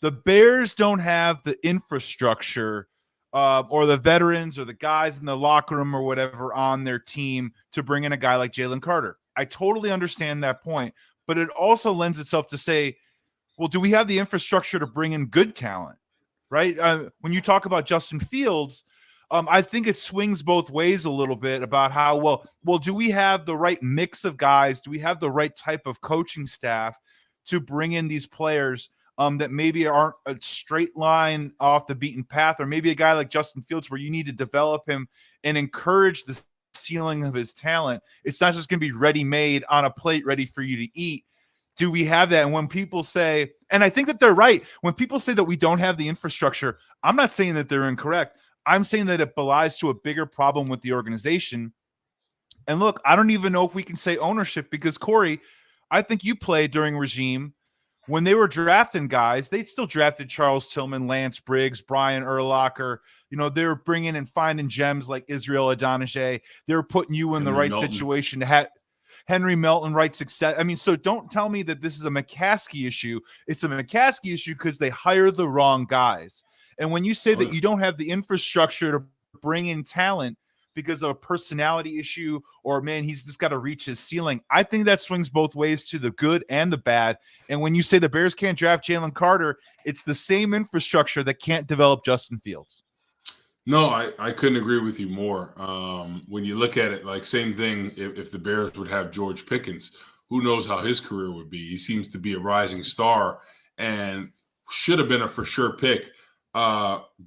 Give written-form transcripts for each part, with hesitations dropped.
the Bears don't have the infrastructure or the veterans or the guys in the locker room or whatever on their team to bring in a guy like Jalen Carter. I totally understand that point, but it also lends itself to say, well, do we have the infrastructure to bring in good talent, right? When you talk about Justin Fields, I think it swings both ways a little bit about how, well, do we have the right mix of guys? Do we have the right type of coaching staff to bring in these players that maybe aren't a straight line off the beaten path, or maybe a guy like Justin Fields where you need to develop him and encourage the ceiling of his talent? It's not just going to be ready-made on a plate ready for you to eat. Do we have that? And when people say, and I think that they're right, when people say that we don't have the infrastructure, I'm not saying that they're incorrect. I'm saying that it belies to a bigger problem with the organization. And look, I don't even know if we can say ownership, because Corey, I think you played during regime when they were drafting guys. They still drafted Charles Tillman, Lance Briggs, Brian Urlacher. You know, they were bringing and finding gems like Israel Adonijah. They were putting you in the right situation to have Henry Melton, right success. I mean, so don't tell me that this is a McCaskey issue. It's a McCaskey issue because they hire the wrong guys. And when you say that you don't have the infrastructure to bring in talent because of a personality issue, or man, he's just got to reach his ceiling, I think that swings both ways, to the good and the bad. And when you say the Bears can't draft Jalen Carter, it's the same infrastructure that can't develop Justin Fields. No, I couldn't agree with you more. When you look at it, like, same thing, if the Bears would have George Pickens, who knows how his career would be. He seems to be a rising star and should have been a for sure pick.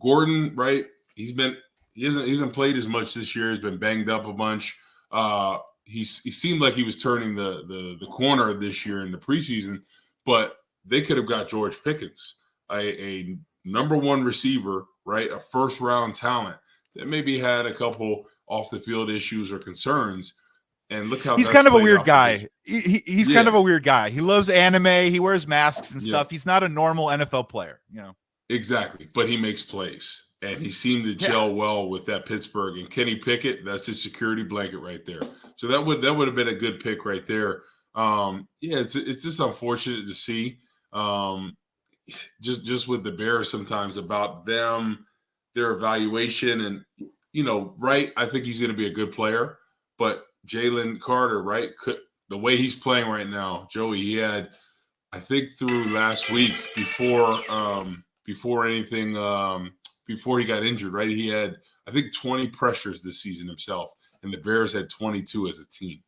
Gordon, right? He hasn't played as much this year. He's been banged up a bunch. He seemed like he was turning the corner this year in the preseason, but they could have got George Pickens, a number one receiver, right? A first round talent that maybe had a couple off the field issues or concerns. And look how he's kind of a weird guy. He's kind of a weird guy. He loves anime. He wears masks and stuff. He's not a normal NFL player, you know. Exactly, but he makes plays, and he seemed to gel well with that Pittsburgh. And Kenny Pickett, that's his security blanket right there. So that would have been a good pick right there. It's just unfortunate to see. Just with the Bears sometimes, about them, their evaluation, and right. I think he's going to be a good player, but Jalen Carter, right? The way he's playing right now, Joey, he had, I think, through last week before he got injured, right? He had, I think, 20 pressures this season himself, and the Bears had 22 as a team.